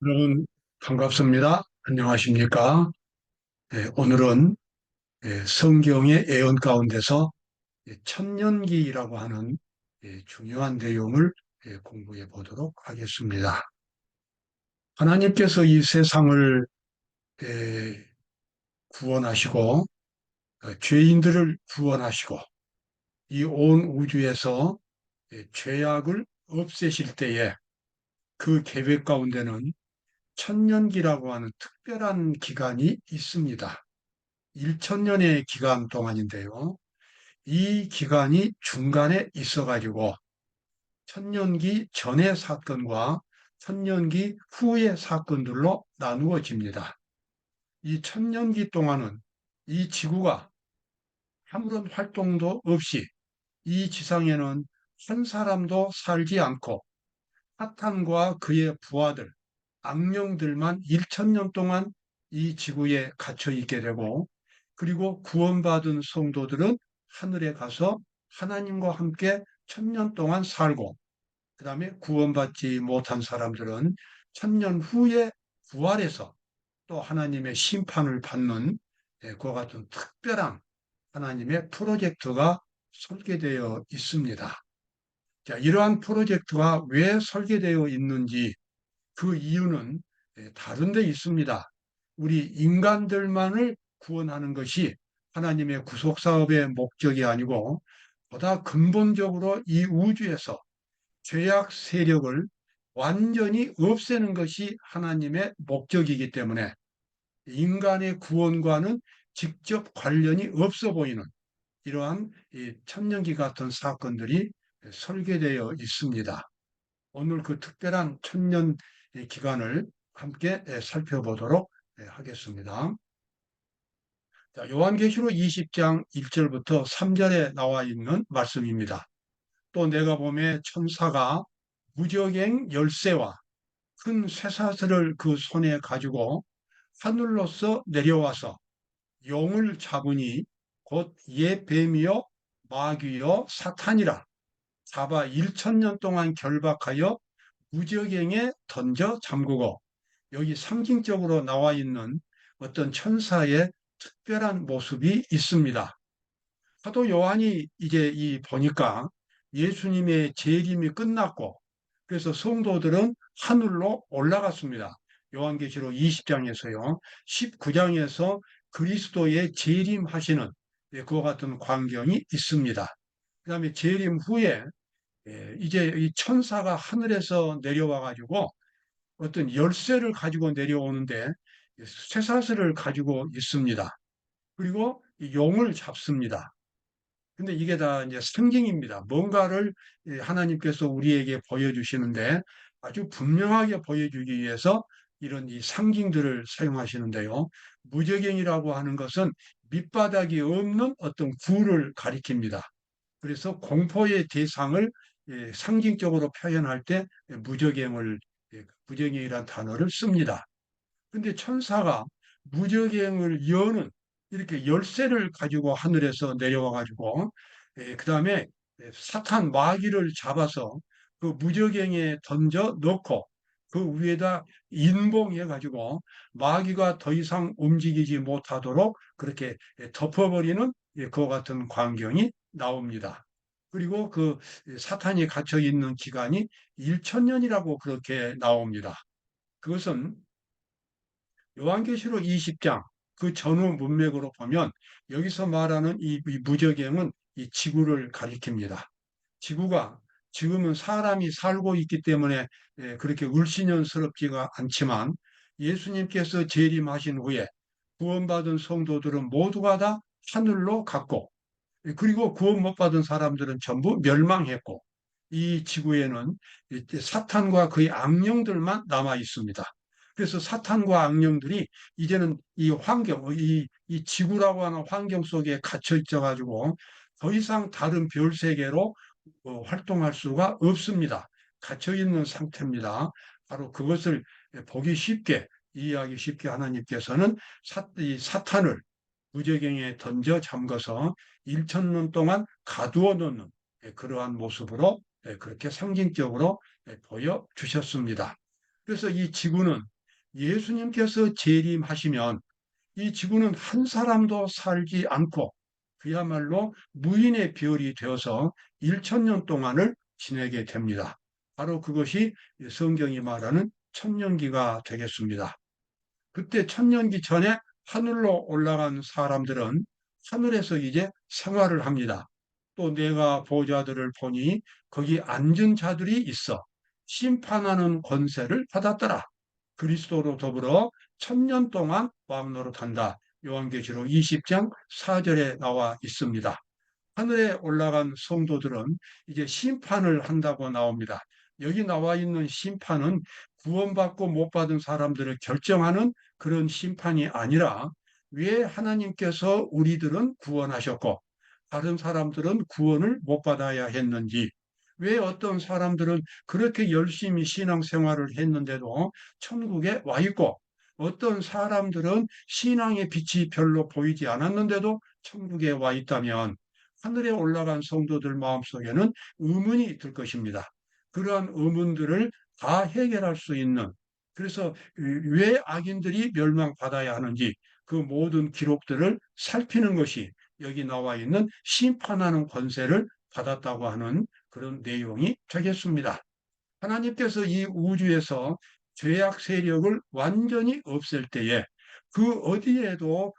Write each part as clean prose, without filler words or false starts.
여러분 반갑습니다. 안녕하십니까? 오늘은 성경의 예언 가운데서 천년기라고 하는 중요한 내용을 공부해 보도록 하겠습니다. 하나님께서 이 세상을 구원하시고 죄인들을 구원하시고 이 온 우주에서 죄악을 없애실 때에 그 계획 가운데는 천년기라고 하는 특별한 기간이 있습니다. 1천년의 기간 동안인데요. 이 기간이 중간에 있어가지고 천년기 전의 사건과 천년기 후의 사건들로 나누어집니다. 이 천년기 동안은 이 지구가 아무런 활동도 없이 이 지상에는 한 사람도 살지 않고 사탄과 그의 부하들, 악령들만 1천년 동안 이 지구에 갇혀 있게 되고, 그리고 구원받은 성도들은 하늘에 가서 하나님과 함께 천년 동안 살고, 그 다음에 구원받지 못한 사람들은 천년 후에 부활해서 또 하나님의 심판을 받는 그와 같은 특별한 하나님의 프로젝트가 설계되어 있습니다. 자, 이러한 프로젝트가 왜 설계되어 있는지 그 이유는 다른 데 있습니다. 우리 인간들만을 구원하는 것이 하나님의 구속 사업의 목적이 아니고 보다 근본적으로 이 우주에서 죄악 세력을 완전히 없애는 것이 하나님의 목적이기 때문에 인간의 구원과는 직접 관련이 없어 보이는 이러한 이 천년기 같은 사건들이 설계되어 있습니다. 오늘 그 특별한 천년 기간을 함께 살펴보도록 하겠습니다. 자, 요한계시록 20장 1절부터 3절에 나와 있는 말씀입니다. 또 내가 보매 천사가 무저갱 열쇠와 큰 쇠사슬을 그 손에 가지고 하늘로서 내려와서 용을 잡으니 곧 옛 뱀이요 마귀요 사탄이라 잡아 1천년 동안 결박하여 무저갱에 던져 잠그고, 여기 상징적으로 나와 있는 어떤 천사의 특별한 모습이 있습니다. 사도 요한이 이제 이 보니까 예수님의 재림이 끝났고, 그래서 성도들은 하늘로 올라갔습니다. 요한계시록 20장에서요, 19장에서 그리스도의 재림하시는 그와 같은 광경이 있습니다. 그 다음에 재림 후에 이제 이 천사가 하늘에서 내려와 가지고 어떤 열쇠를 가지고 내려오는데 쇠사슬을 가지고 있습니다. 그리고 이 용을 잡습니다. 근데 이게 다 이제 상징입니다. 뭔가를 하나님께서 우리에게 보여주시는데 아주 분명하게 보여주기 위해서 이런 이 상징들을 사용하시는데요. 무저갱이라고 하는 것은 밑바닥이 없는 어떤 굴을 가리킵니다. 그래서 공포의 대상을 상징적으로 표현할 때 무저갱을 무저갱이라는 단어를 씁니다. 근데 천사가 무저갱을 여는 이렇게 열쇠를 가지고 하늘에서 내려와 가지고 그다음에 사탄 마귀를 잡아서 그 무저갱에 던져 넣고 그 위에다 인봉해 가지고 마귀가 더 이상 움직이지 못하도록 그렇게 덮어버리는 그와 같은 광경이 나옵니다. 그리고 그 사탄이 갇혀 있는 기간이 1천년이라고 그렇게 나옵니다. 그것은 요한계시록 20장 그 전후 문맥으로 보면 여기서 말하는 이 무저갱은 이 지구를 가리킵니다. 지구가 지금은 사람이 살고 있기 때문에 그렇게 울신연스럽지가 않지만 예수님께서 재림하신 후에 구원받은 성도들은 모두가 다 하늘로 갔고, 그리고 구원 못 받은 사람들은 전부 멸망했고, 이 지구에는 사탄과 그의 악령들만 남아 있습니다. 그래서 사탄과 악령들이 이제는 이 환경, 이 지구라고 하는 환경 속에 갇혀 있어가지고 더 이상 다른 별 세계로 활동할 수가 없습니다. 갇혀 있는 상태입니다. 바로 그것을 보기 쉽게, 이해하기 쉽게 하나님께서는 이 사탄을 무저갱에 던져 잠가서 1천년 동안 가두어 놓는 그러한 모습으로 그렇게 상징적으로 보여주셨습니다. 그래서 이 지구는 예수님께서 재림하시면 이 지구는 한 사람도 살지 않고 그야말로 무인의 별이 되어서 1천년 동안을 지내게 됩니다. 바로 그것이 성경이 말하는 천년기가 되겠습니다. 그때 천년기 전에 하늘로 올라간 사람들은 하늘에서 이제 생활을 합니다. 또 내가 보좌들을 보니 거기 앉은 자들이 있어 심판하는 권세를 받았더라. 그리스도로 더불어 천년 동안 왕 노릇한다. 요한계시록 20장 4절에 나와 있습니다. 하늘에 올라간 성도들은 이제 심판을 한다고 나옵니다. 여기 나와 있는 심판은 구원받고 못 받은 사람들을 결정하는 그런 심판이 아니라 왜 하나님께서 우리들은 구원하셨고 다른 사람들은 구원을 못 받아야 했는지, 왜 어떤 사람들은 그렇게 열심히 신앙생활을 했는데도 천국에 와 있고 어떤 사람들은 신앙의 빛이 별로 보이지 않았는데도 천국에 와 있다면 하늘에 올라간 성도들 마음속에는 의문이 들 것입니다. 그러한 의문들을 다 해결할 수 있는, 그래서 왜 악인들이 멸망받아야 하는지 그 모든 기록들을 살피는 것이 여기 나와 있는 심판하는 권세를 받았다고 하는 그런 내용이 되겠습니다. 하나님께서 이 우주에서 죄악 세력을 완전히 없앨 때에 그 어디에도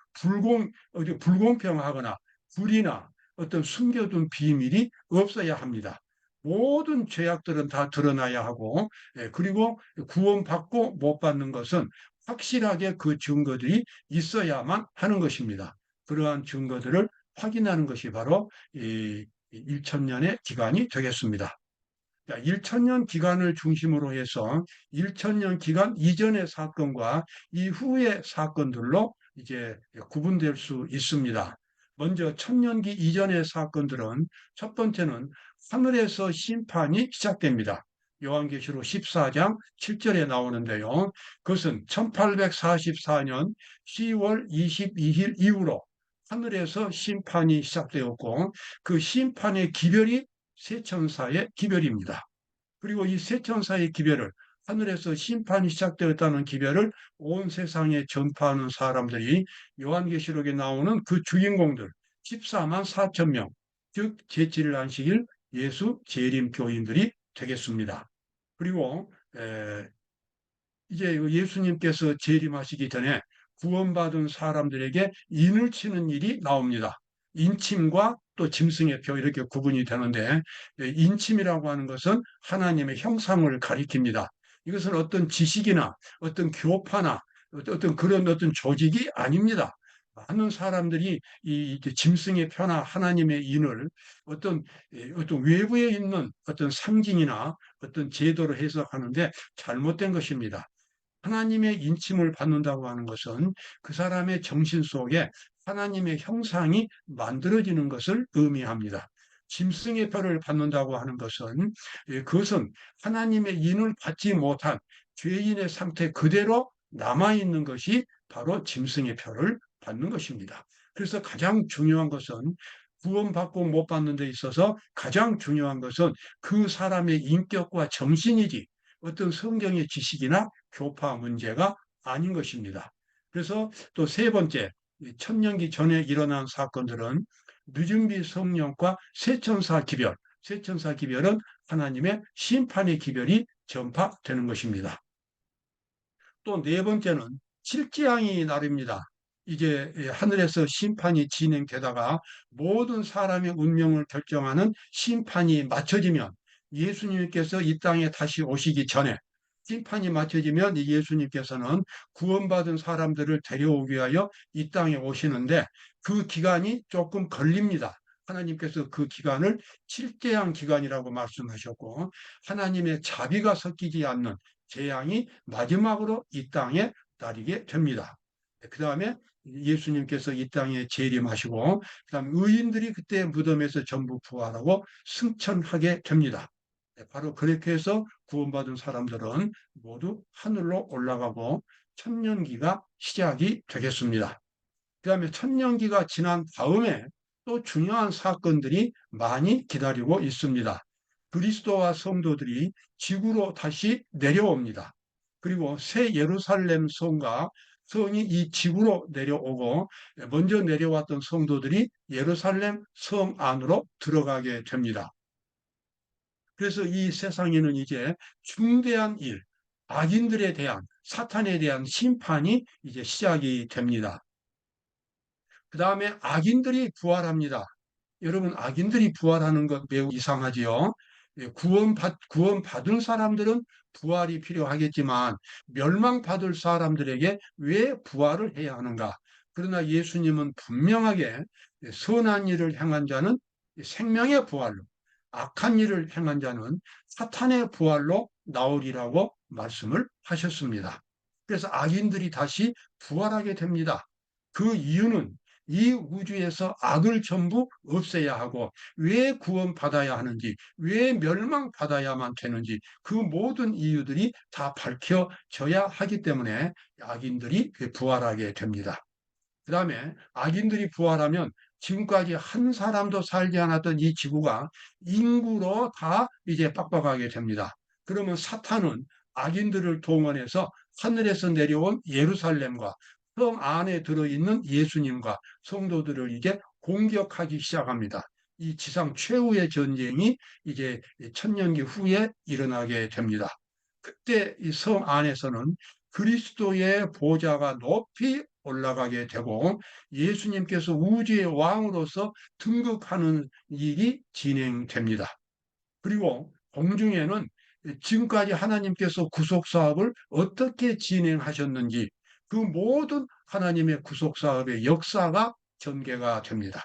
불공평하거나 불이나 어떤 숨겨둔 비밀이 없어야 합니다. 모든 죄악들은 다 드러나야 하고, 그리고 구원받고 못 받는 것은 확실하게 그 증거들이 있어야만 하는 것입니다. 그러한 증거들을 확인하는 것이 바로 이 1천년의 기간이 되겠습니다. 1천년 기간을 중심으로 해서 1천년 기간 이전의 사건과 이후의 사건들로 이제 구분될 수 있습니다. 먼저 천년기 이전의 사건들은 첫 번째는 하늘에서 심판이 시작됩니다. 요한계시록 14장 7절에 나오는데요. 그것은 1844년 10월 22일 이후로 하늘에서 심판이 시작되었고 그 심판의 기별이 세 천사의 기별입니다. 그리고 이 세 천사의 기별을 하늘에서 심판이 시작되었다는 기별을 온 세상에 전파하는 사람들이 요한계시록에 나오는 그 주인공들 14만 4천 명, 즉 제7일 안식일 예수 재림 교인들이 되겠습니다. 그리고 이제 예수님께서 재림하시기 전에 구원받은 사람들에게 인을 치는 일이 나옵니다. 인침과 또 짐승의 표 이렇게 구분이 되는데 인침이라고 하는 것은 하나님의 형상을 가리킵니다. 이것은 어떤 지식이나 어떤 교파나 어떤 그런 어떤 조직이 아닙니다. 많은 사람들이 이 짐승의 표나 하나님의 인을 어떤 외부에 있는 어떤 상징이나 어떤 제도로 해석하는데 잘못된 것입니다. 하나님의 인침을 받는다고 하는 것은 그 사람의 정신 속에 하나님의 형상이 만들어지는 것을 의미합니다. 짐승의 표를 받는다고 하는 것은 그것은 하나님의 인을 받지 못한 죄인의 상태 그대로 남아있는 것이 바로 짐승의 표를 받는 것입니다. 그래서 가장 중요한 것은 구원받고 못 받는 데 있어서 가장 중요한 것은 그 사람의 인격과 정신이지 어떤 성경의 지식이나 교파 문제가 아닌 것입니다. 그래서 또 세 번째, 천년기 전에 일어난 사건들은 늦은비 성령과 세천사 기별, 세천사 기별은 하나님의 심판의 기별이 전파되는 것입니다. 또 네 번째는 칠지양이 날입니다. 이제 하늘에서 심판이 진행되다가 모든 사람의 운명을 결정하는 심판이 맞춰지면 예수님께서 이 땅에 다시 오시기 전에 심판이 맞춰지면 예수님께서는 구원받은 사람들을 데려오기 위하여 이 땅에 오시는데 그 기간이 조금 걸립니다. 하나님께서 그 기간을 칠재앙 기간이라고 말씀하셨고 하나님의 자비가 섞이지 않는 재앙이 마지막으로 이 땅에 따르게 됩니다. 그 다음에 예수님께서 이 땅에 재림하시고 그다음 의인들이 그때 무덤에서 전부 부활하고 승천하게 됩니다. 바로 그렇게 해서 구원받은 사람들은 모두 하늘로 올라가고 천년기가 시작이 되겠습니다. 그 다음에 천년기가 지난 다음에 또 중요한 사건들이 많이 기다리고 있습니다. 그리스도와 성도들이 지구로 다시 내려옵니다. 그리고 새 예루살렘 성과 성이 이 지구로 내려오고 먼저 내려왔던 성도들이 예루살렘 성 안으로 들어가게 됩니다. 그래서 이 세상에는 이제 중대한 일, 악인들에 대한, 사탄에 대한 심판이 이제 시작이 됩니다. 그 다음에 악인들이 부활합니다. 여러분, 악인들이 부활하는 것 매우 이상하지요. 예, 구원받은 사람들은 부활이 필요하겠지만 멸망받을 사람들에게 왜 부활을 해야 하는가? 그러나 예수님은 분명하게 선한 일을 행한 자는 생명의 부활로, 악한 일을 행한 자는 사탄의 부활로 나오리라고 말씀을 하셨습니다. 그래서 악인들이 다시 부활하게 됩니다. 그 이유는 이 우주에서 악을 전부 없애야 하고 왜 구원받아야 하는지, 왜 멸망받아야만 되는지 그 모든 이유들이 다 밝혀져야 하기 때문에 악인들이 부활하게 됩니다. 그 다음에 악인들이 부활하면 지금까지 한 사람도 살지 않았던 이 지구가 인구로 다 이제 빡빡하게 됩니다. 그러면 사탄은 악인들을 동원해서 하늘에서 내려온 예루살렘과 성 안에 들어있는 예수님과 성도들을 이제 공격하기 시작합니다. 이 지상 최후의 전쟁이 이제 천년기 후에 일어나게 됩니다. 그때 이 성 안에서는 그리스도의 보좌가 높이 올라가게 되고 예수님께서 우주의 왕으로서 등극하는 일이 진행됩니다. 그리고 공중에는 지금까지 하나님께서 구속 사업을 어떻게 진행하셨는지 그 모든 하나님의 구속 사업의 역사가 전개가 됩니다.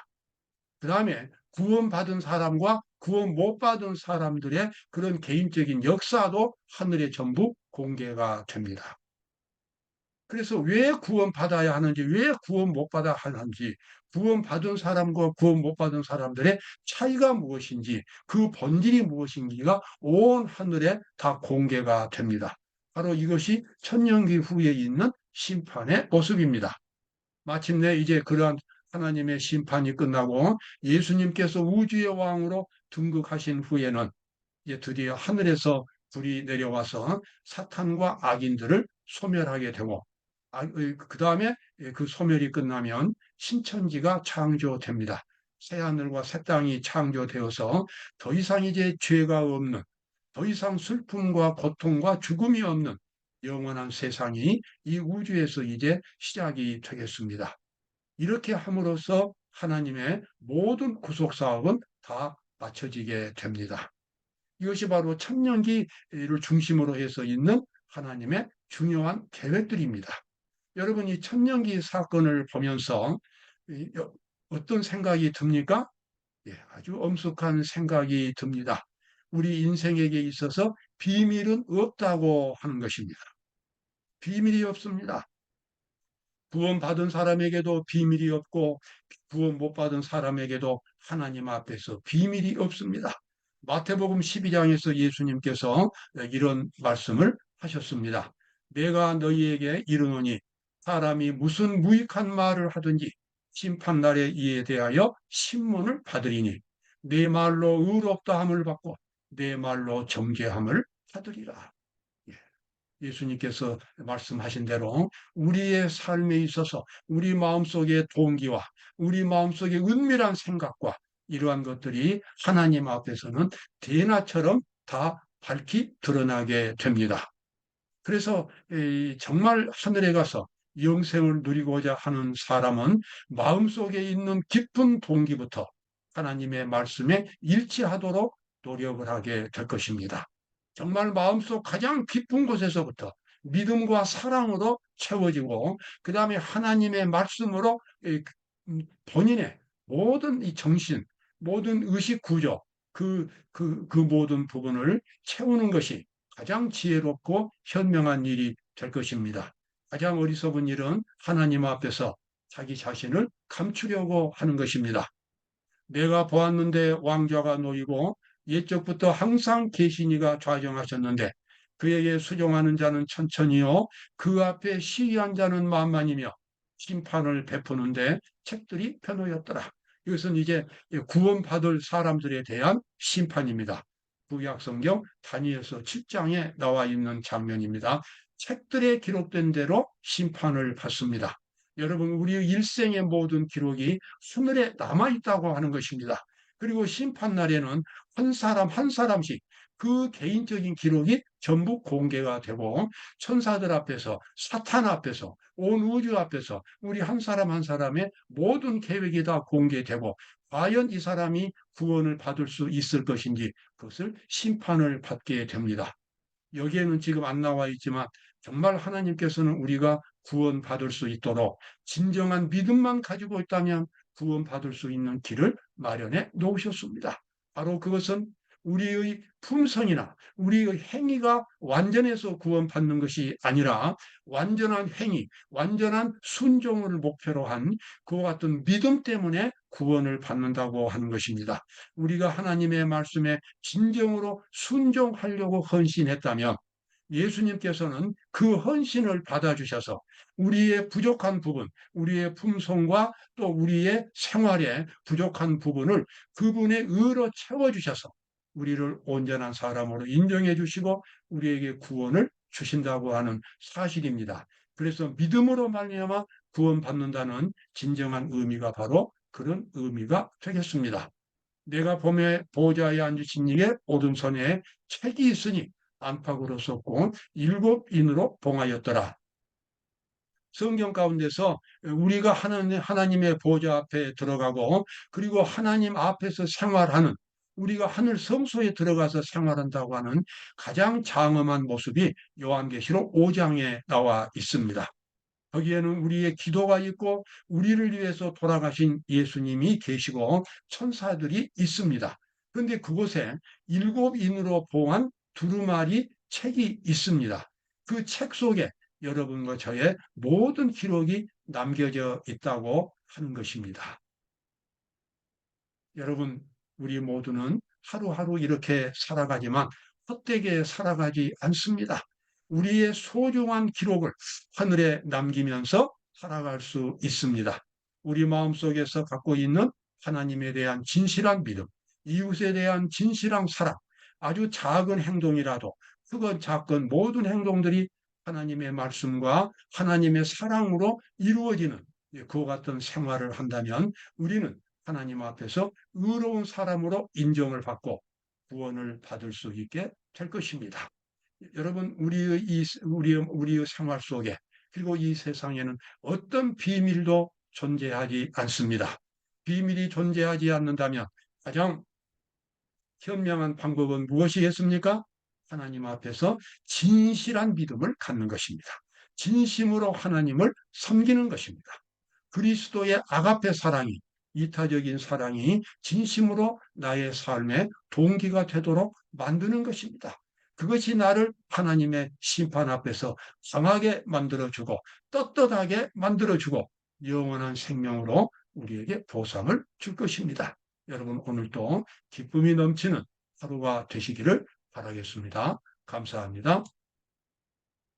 그 다음에 구원받은 사람과 구원 못 받은 사람들의 그런 개인적인 역사도 하늘에 전부 공개가 됩니다. 그래서 왜 구원받아야 하는지, 왜 구원 못 받아야 하는지, 구원받은 사람과 구원 못 받은 사람들의 차이가 무엇인지, 그 본질이 무엇인지가 온 하늘에 다 공개가 됩니다. 바로 이것이 천년기 후에 있는 심판의 모습입니다. 마침내 이제 그러한 하나님의 심판이 끝나고 예수님께서 우주의 왕으로 등극하신 후에는 이제 드디어 하늘에서 불이 내려와서 사탄과 악인들을 소멸하게 되고 그 다음에 그 소멸이 끝나면 신천지가 창조됩니다. 새하늘과 새 땅이 창조되어서 더 이상 이제 죄가 없는, 더 이상 슬픔과 고통과 죽음이 없는 영원한 세상이 이 우주에서 이제 시작이 되겠습니다. 이렇게 함으로써 하나님의 모든 구속 사업은 다 마쳐지게 됩니다. 이것이 바로 천년기를 중심으로 해서 있는 하나님의 중요한 계획들입니다. 여러분, 이 천년기 사건을 보면서 어떤 생각이 듭니까? 예, 아주 엄숙한 생각이 듭니다. 우리 인생에게 있어서 비밀은 없다고 하는 것입니다. 비밀이 없습니다. 구원받은 사람에게도 비밀이 없고 구원 못 받은 사람에게도 하나님 앞에서 비밀이 없습니다. 마태복음 12장에서 예수님께서 이런 말씀을 하셨습니다. 내가 너희에게 이르노니 사람이 무슨 무익한 말을 하든지 심판날에 이에 대하여 신문을 받으리니 내 말로 의롭다 함을 받고 내 말로 정죄함을 받으리라. 예수님께서 말씀하신 대로 우리의 삶에 있어서 우리 마음속의 동기와 우리 마음속의 은밀한 생각과 이러한 것들이 하나님 앞에서는 대낮처럼 다 밝히 드러나게 됩니다. 그래서 정말 하늘에 가서 영생을 누리고자 하는 사람은 마음속에 있는 깊은 동기부터 하나님의 말씀에 일치하도록 노력을 하게 될 것입니다. 정말 마음속 가장 깊은 곳에서부터 믿음과 사랑으로 채워지고 그 다음에 하나님의 말씀으로 본인의 모든 이 정신, 모든 의식 구조, 그 모든 부분을 채우는 것이 가장 지혜롭고 현명한 일이 될 것입니다. 가장 어리석은 일은 하나님 앞에서 자기 자신을 감추려고 하는 것입니다. 내가 보았는데 왕좌가 놓이고 옛적부터 항상 계시니가 좌정하셨는데 그에게 수종하는 자는 천천히요 그 앞에 시위한 자는 만만이며 심판을 베푸는데 책들이 펴놓였더라. 이것은 이제 구원받을 사람들에 대한 심판입니다. 구약성경 다니엘서 7장에 나와 있는 장면입니다. 책들에 기록된 대로 심판을 받습니다. 여러분, 우리 일생의 모든 기록이 하늘에 남아있다고 하는 것입니다. 그리고 심판날에는 한 사람 한 사람씩 그 개인적인 기록이 전부 공개가 되고 천사들 앞에서, 사탄 앞에서, 온 우주 앞에서 우리 한 사람 한 사람의 모든 계획이 다 공개되고 과연 이 사람이 구원을 받을 수 있을 것인지 그것을 심판을 받게 됩니다. 여기에는 지금 안 나와 있지만 정말 하나님께서는 우리가 구원받을 수 있도록 진정한 믿음만 가지고 있다면 구원받을 수 있는 길을 마련해 놓으셨습니다. 바로 그것은 우리의 품성이나 우리의 행위가 완전해서 구원받는 것이 아니라 완전한 행위, 완전한 순종을 목표로 한 그와 같은 믿음 때문에 구원을 받는다고 하는 것입니다. 우리가 하나님의 말씀에 진정으로 순종하려고 헌신했다면 예수님께서는 그 헌신을 받아주셔서 우리의 부족한 부분, 우리의 품성과 또 우리의 생활에 부족한 부분을 그분의 의로 채워주셔서 우리를 온전한 사람으로 인정해 주시고 우리에게 구원을 주신다고 하는 사실입니다. 그래서 믿음으로 말미암아 구원받는다는 진정한 의미가 바로 그런 의미가 되겠습니다. 내가 봄에 보좌에 앉으신 이의 오른손에 책이 있으니 안팎으로 썼고 일곱 인으로 봉하였더라. 성경 가운데서 우리가 하나님의 보좌 앞에 들어가고 그리고 하나님 앞에서 생활하는 우리가 하늘 성소에 들어가서 생활한다고 하는 가장 장엄한 모습이 요한계시록 5장에 나와 있습니다. 거기에는 우리의 기도가 있고 우리를 위해서 돌아가신 예수님이 계시고 천사들이 있습니다. 그런데 그곳에 일곱 인으로 봉한 두루마리 책이 있습니다. 그 책 속에 여러분과 저의 모든 기록이 남겨져 있다고 하는 것입니다. 여러분, 우리 모두는 하루하루 이렇게 살아가지만 헛되게 살아가지 않습니다. 우리의 소중한 기록을 하늘에 남기면서 살아갈 수 있습니다. 우리 마음속에서 갖고 있는 하나님에 대한 진실한 믿음, 이웃에 대한 진실한 사랑, 아주 작은 행동이라도 크건 작건 모든 행동들이 하나님의 말씀과 하나님의 사랑으로 이루어지는 그와 같은 생활을 한다면 우리는 하나님 앞에서 의로운 사람으로 인정을 받고 구원을 받을 수 있게 될 것입니다. 여러분, 우리의 생활 속에 그리고 이 세상에는 어떤 비밀도 존재하지 않습니다. 비밀이 존재하지 않는다면 가장 현명한 방법은 무엇이겠습니까? 하나님 앞에서 진실한 믿음을 갖는 것입니다. 진심으로 하나님을 섬기는 것입니다. 그리스도의 아가페 사랑이 이타적인 사랑이 진심으로 나의 삶의 동기가 되도록 만드는 것입니다. 그것이 나를 하나님의 심판 앞에서 강하게 만들어주고 떳떳하게 만들어주고 영원한 생명으로 우리에게 보상을 줄 것입니다. 여러분, 오늘도 기쁨이 넘치는 하루가 되시기를 바라겠습니다. 감사합니다.